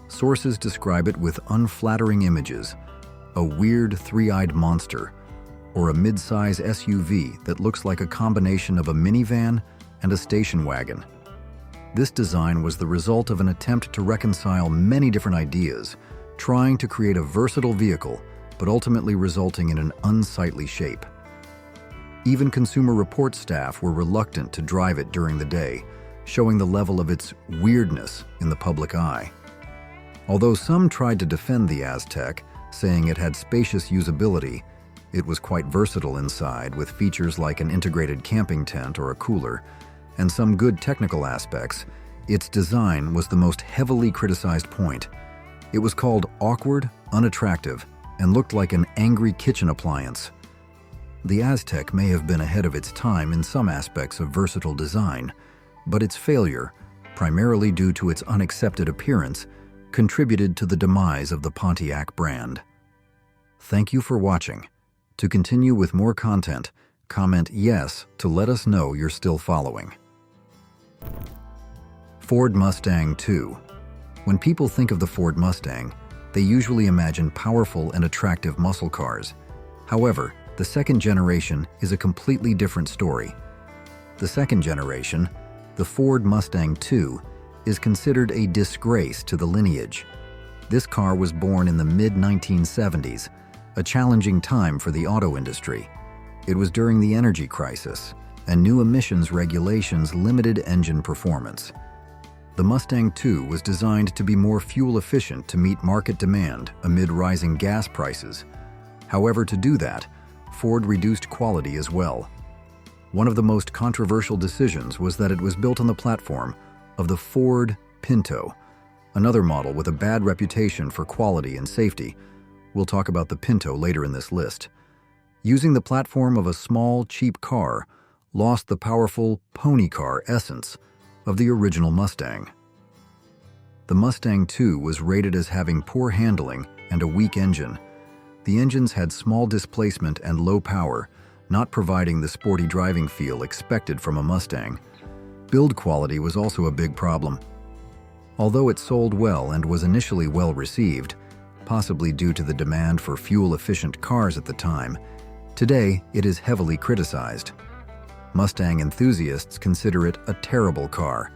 Sources describe it with unflattering images, a weird three-eyed monster, or a mid-size SUV that looks like a combination of a minivan and a station wagon. This design was the result of an attempt to reconcile many different ideas, trying to create a versatile vehicle, but ultimately resulting in an unsightly shape. Even Consumer Reports staff were reluctant to drive it during the day, showing the level of its weirdness in the public eye. Although some tried to defend the Aztek, saying it had spacious usability, it was quite versatile inside with features like an integrated camping tent or a cooler, and some good technical aspects, its design was the most heavily criticized point. It was called awkward, unattractive, and looked like an angry kitchen appliance. The Aztek may have been ahead of its time in some aspects of versatile design, but its failure, primarily due to its unaccepted appearance, contributed to the demise of the Pontiac brand. Thank you for watching. To continue with more content, comment yes to let us know you're still following. Ford Mustang II. When people think of the Ford Mustang, they usually imagine powerful and attractive muscle cars. However, the second generation is a completely different story. The second generation, the Ford Mustang II, is considered a disgrace to the lineage. This car was born in the mid-1970s, a challenging time for the auto industry. It was during the energy crisis, and new emissions regulations limited engine performance. The Mustang II was designed to be more fuel efficient to meet market demand amid rising gas prices. However, to do that, Ford reduced quality as well. One of the most controversial decisions was that it was built on the platform of the Ford Pinto, another model with a bad reputation for quality and safety. We'll talk about the Pinto later in this list. Using the platform of a small, cheap car lost the powerful pony car essence of the original Mustang. The Mustang II was rated as having poor handling and a weak engine. The engines had small displacement and low power, not providing the sporty driving feel expected from a Mustang. Build quality was also a big problem. Although it sold well and was initially well received, possibly due to the demand for fuel-efficient cars at the time, today it is heavily criticized. Mustang enthusiasts consider it a terrible car,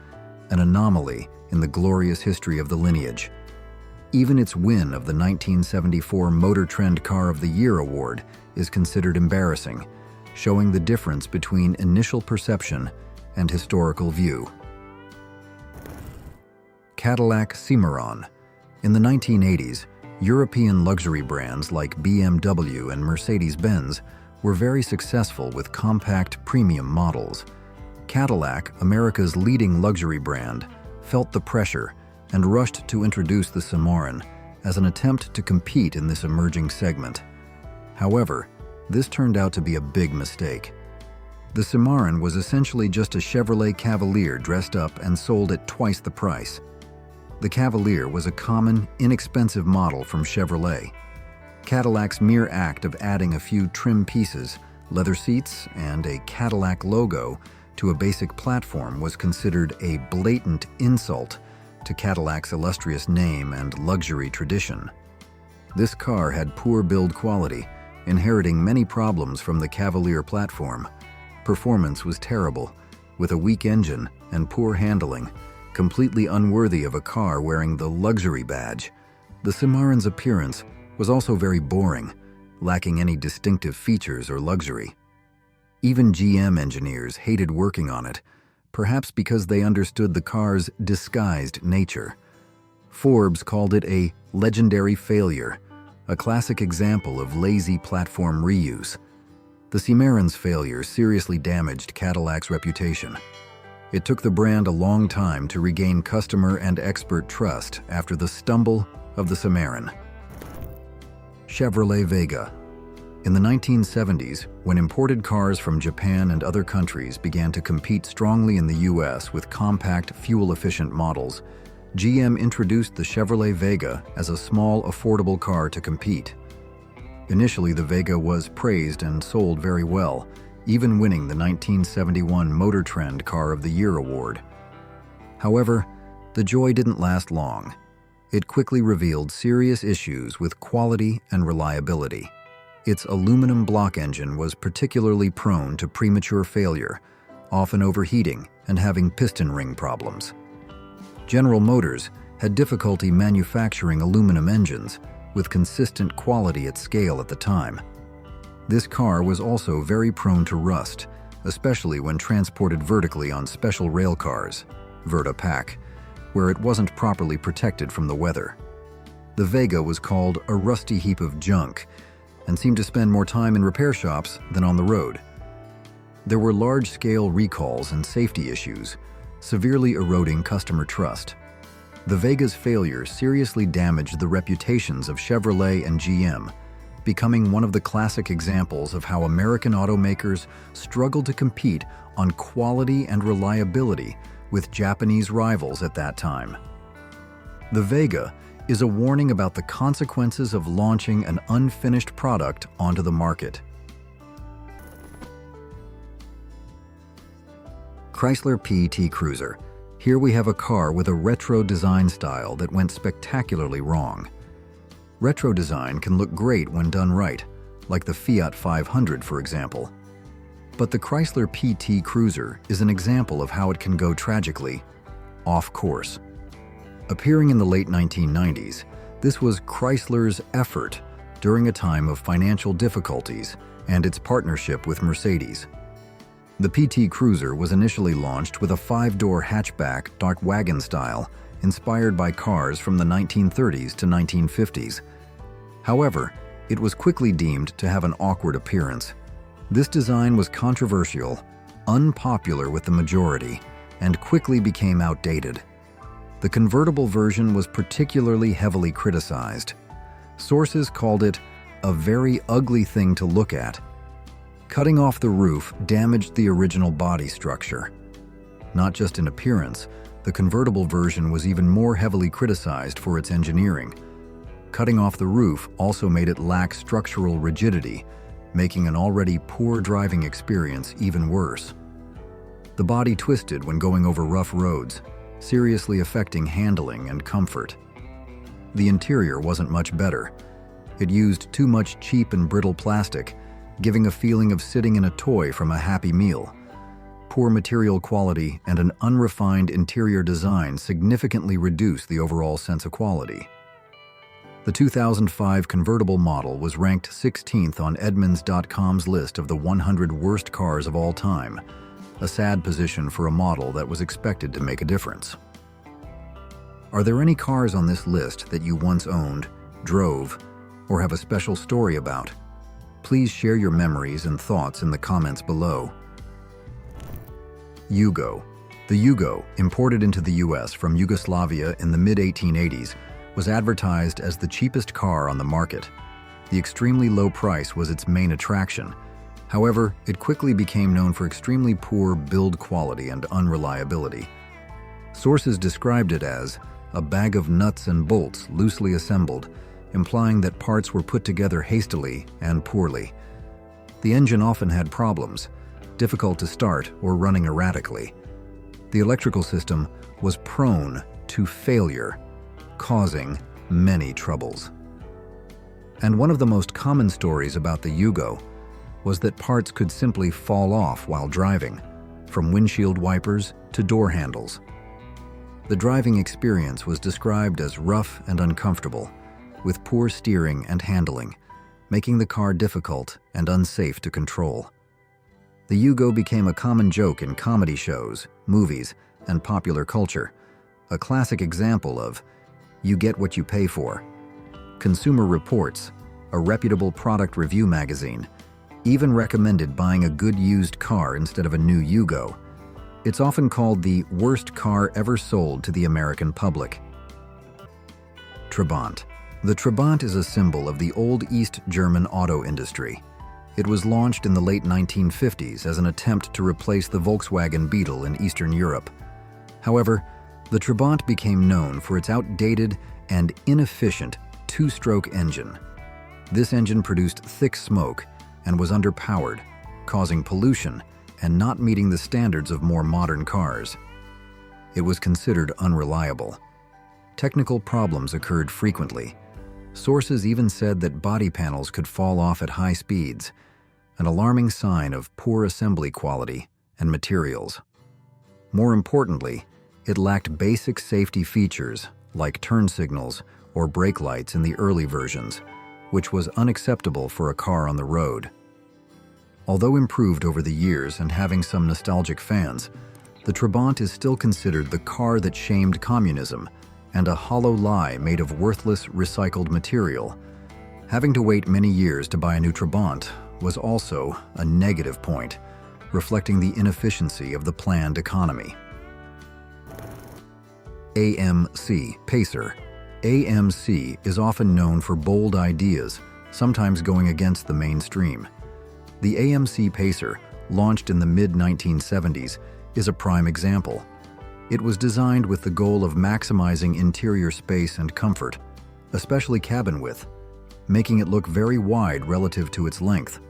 an anomaly in the glorious history of the lineage. Even its win of the 1974 Motor Trend Car of the Year award is considered embarrassing, showing the difference between initial perception and historical view. Cadillac Cimarron. In the 1980s, European luxury brands like BMW and Mercedes-Benz were very successful with compact premium models. Cadillac, America's leading luxury brand, felt the pressure and rushed to introduce the Cimarron as an attempt to compete in this emerging segment. However, this turned out to be a big mistake. The Cimarron was essentially just a Chevrolet Cavalier dressed up and sold at twice the price. The Cavalier was a common, inexpensive model from Chevrolet. Cadillac's mere act of adding a few trim pieces, leather seats, and a Cadillac logo to a basic platform was considered a blatant insult to Cadillac's illustrious name and luxury tradition. This car had poor build quality, inheriting many problems from the Cavalier platform. Performance was terrible, with a weak engine and poor handling, completely unworthy of a car wearing the luxury badge. The Cimarron's appearance was also very boring, lacking any distinctive features or luxury. Even GM engineers hated working on it, perhaps because they understood the car's disguised nature. Forbes called it a legendary failure, a classic example of lazy platform reuse. The Cimarron's failure seriously damaged Cadillac's reputation. It took the brand a long time to regain customer and expert trust after the stumble of the Cimarron. Chevrolet Vega. In the 1970s, when imported cars from Japan and other countries began to compete strongly in the US with compact, fuel-efficient models, GM introduced the Chevrolet Vega as a small, affordable car to compete. Initially, the Vega was praised and sold very well, even winning the 1971 Motor Trend Car of the Year award. However, the joy didn't last long. It quickly revealed serious issues with quality and reliability. Its aluminum block engine was particularly prone to premature failure, often overheating and having piston ring problems. General Motors had difficulty manufacturing aluminum engines with consistent quality at scale at the time. This car was also very prone to rust, especially when transported vertically on special rail cars, Verta-Pack, where it wasn't properly protected from the weather. The Vega was called a rusty heap of junk and seemed to spend more time in repair shops than on the road. There were large-scale recalls and safety issues, severely eroding customer trust. The Vega's failure seriously damaged the reputations of Chevrolet and GM, becoming one of the classic examples of how American automakers struggled to compete on quality and reliability with Japanese rivals at that time. The Vega is a warning about the consequences of launching an unfinished product onto the market. Chrysler PT Cruiser. Here we have a car with a retro design style that went spectacularly wrong. Retro design can look great when done right, like the Fiat 500, for example. But the Chrysler PT Cruiser is an example of how it can go tragically off course. Appearing in the late 1990s, this was Chrysler's effort during a time of financial difficulties and its partnership with Mercedes. The PT Cruiser was initially launched with a 5-door hatchback dark wagon style inspired by cars from the 1930s to 1950s. However, it was quickly deemed to have an awkward appearance. This design was controversial, unpopular with the majority, and quickly became outdated. The convertible version was particularly heavily criticized. Sources called it a very ugly thing to look at. Cutting off the roof damaged the original body structure. Not just in appearance, the convertible version was even more heavily criticized for its engineering. Cutting off the roof also made it lack structural rigidity, making an already poor driving experience even worse. The body twisted when going over rough roads, seriously affecting handling and comfort. The interior wasn't much better. It used too much cheap and brittle plastic, giving a feeling of sitting in a toy from a Happy Meal. Poor material quality and an unrefined interior design significantly reduced the overall sense of quality. The 2005 convertible model was ranked 16th on Edmunds.com's list of the 100 worst cars of all time, a sad position for a model that was expected to make a difference. Are there any cars on this list that you once owned, drove, or have a special story about? Please share your memories and thoughts in the comments below. Yugo. The Yugo, imported into the US from Yugoslavia in the mid-1880s, was advertised as the cheapest car on the market. The extremely low price was its main attraction. However, it quickly became known for extremely poor build quality and unreliability. Sources described it as a bag of nuts and bolts loosely assembled, implying that parts were put together hastily and poorly. The engine often had problems, difficult to start or running erratically. The electrical system was prone to failure, causing many troubles. And one of the most common stories about the Yugo was that parts could simply fall off while driving, from windshield wipers to door handles. The driving experience was described as rough and uncomfortable, with poor steering and handling, making the car difficult and unsafe to control. The Yugo became a common joke in comedy shows, movies, and popular culture, a classic example of "you get what you pay for." Consumer Reports, a reputable product review magazine, even recommended buying a good used car instead of a new Yugo. It's often called the worst car ever sold to the American public. Trabant. The Trabant is a symbol of the old East German auto industry. It was launched in the late 1950s as an attempt to replace the Volkswagen Beetle in Eastern Europe. However, the Trabant became known for its outdated and inefficient two-stroke engine. This engine produced thick smoke and was underpowered, causing pollution and not meeting the standards of more modern cars. It was considered unreliable. Technical problems occurred frequently. Sources even said that body panels could fall off at high speeds, an alarming sign of poor assembly quality and materials. More importantly, it lacked basic safety features like turn signals or brake lights in the early versions, which was unacceptable for a car on the road. Although improved over the years and having some nostalgic fans, the Trabant is still considered the car that shamed communism and a hollow lie made of worthless recycled material. Having to wait many years to buy a new Trabant was also a negative point, reflecting the inefficiency of the planned economy. AMC Pacer. AMC is often known for bold ideas, sometimes going against the mainstream. The AMC Pacer, launched in the mid-1970s, is a prime example. It was designed with the goal of maximizing interior space and comfort, especially cabin width, making it look very wide relative to its length.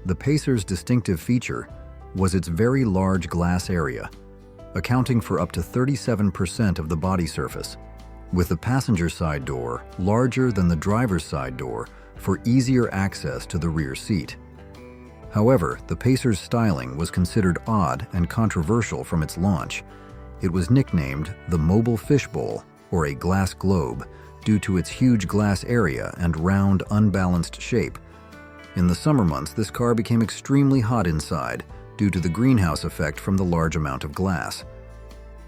The Pacer's distinctive feature was its very large glass area, accounting for up to 37% of the body surface, with the passenger side door larger than the driver's side door for easier access to the rear seat. However, the Pacer's styling was considered odd and controversial from its launch. It was nicknamed the Mobile Fishbowl, or a glass globe, due to its huge glass area and round, unbalanced shape. In the summer months, this car became extremely hot inside due to the greenhouse effect from the large amount of glass.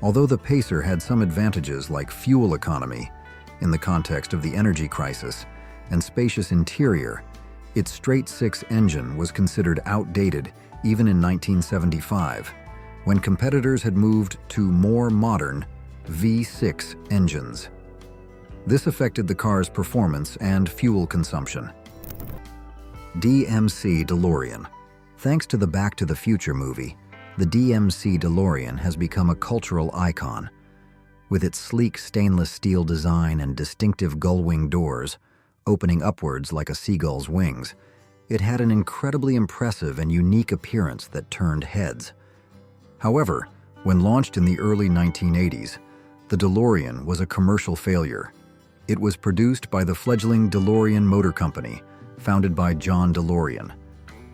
Although the Pacer had some advantages like fuel economy, in the context of the energy crisis, and spacious interior, its straight-six engine was considered outdated even in 1975, when competitors had moved to more modern V6 engines. This affected the car's performance and fuel consumption. DMC DeLorean. Thanks to the Back to the Future movie, the DMC DeLorean has become a cultural icon. With its sleek stainless steel design and distinctive gull-wing doors, opening upwards like a seagull's wings, it had an incredibly impressive and unique appearance that turned heads. However, when launched in the early 1980s, the DeLorean was a commercial failure. It was produced by the fledgling DeLorean Motor Company, founded by John DeLorean.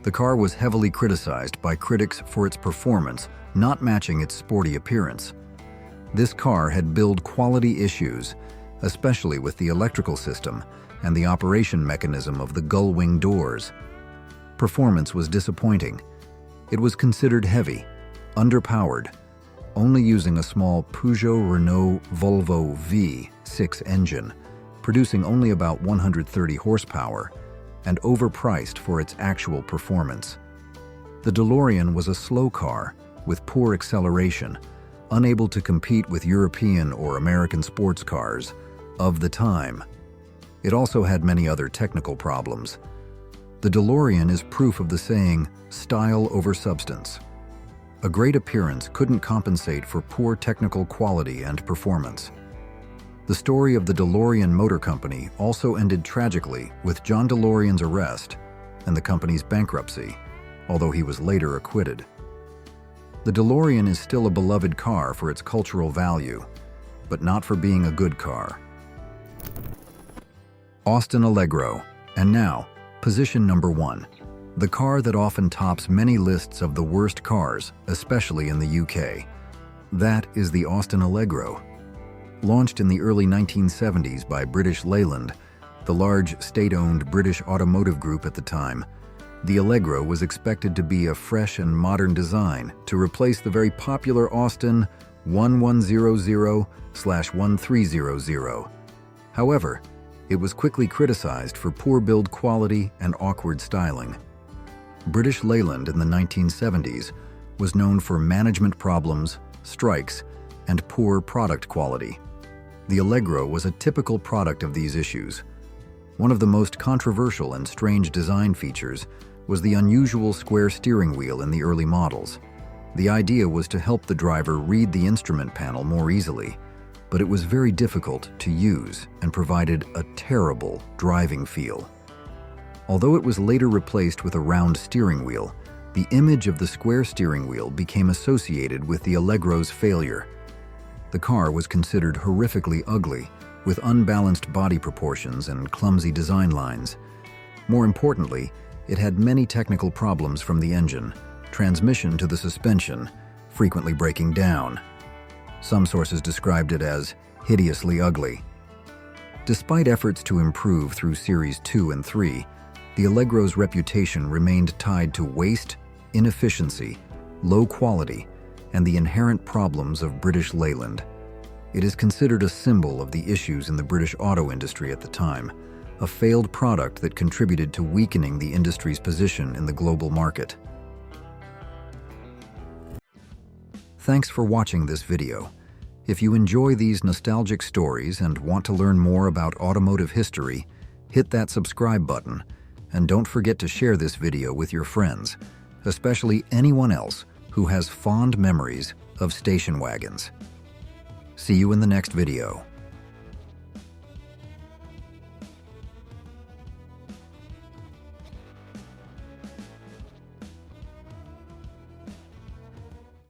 The car was heavily criticized by critics for its performance not matching its sporty appearance. This car had build quality issues, especially with the electrical system and the operation mechanism of the gull-wing doors. Performance was disappointing. It was considered heavy, underpowered, only using a small Peugeot Renault Volvo V6 engine, producing only about 130 horsepower, and overpriced for its actual performance. The DeLorean was a slow car with poor acceleration, unable to compete with European or American sports cars of the time. It also had many other technical problems. The DeLorean is proof of the saying, "style over substance." A great appearance couldn't compensate for poor technical quality and performance. The story of the DeLorean Motor Company also ended tragically with John DeLorean's arrest and the company's bankruptcy, although he was later acquitted. The DeLorean is still a beloved car for its cultural value, but not for being a good car. Austin Allegro, and now, position number 1. The car that often tops many lists of the worst cars, especially in the UK. That is the Austin Allegro. Launched in the early 1970s by British Leyland, the large state-owned British automotive group at the time, the Allegro was expected to be a fresh and modern design to replace the very popular Austin 1100/1300. However, it was quickly criticized for poor build quality and awkward styling. British Leyland in the 1970s was known for management problems, strikes, and poor product quality. The Allegro was a typical product of these issues. One of the most controversial and strange design features was the unusual square steering wheel in the early models. The idea was to help the driver read the instrument panel more easily, but it was very difficult to use and provided a terrible driving feel. Although it was later replaced with a round steering wheel, the image of the square steering wheel became associated with the Allegro's failure. The car was considered horrifically ugly, with unbalanced body proportions and clumsy design lines. More importantly, it had many technical problems from the engine, transmission to the suspension, frequently breaking down. Some sources described it as hideously ugly. Despite efforts to improve through Series 2 and 3, the Allegro's reputation remained tied to waste, inefficiency, low quality, and the inherent problems of British Leyland. It is considered a symbol of the issues in the British auto industry at the time, a failed product that contributed to weakening the industry's position in the global market. Thanks for watching this video. If you enjoy these nostalgic stories and want to learn more about automotive history, hit that subscribe button, and don't forget to share this video with your friends, especially anyone else who has fond memories of station wagons. See you in the next video.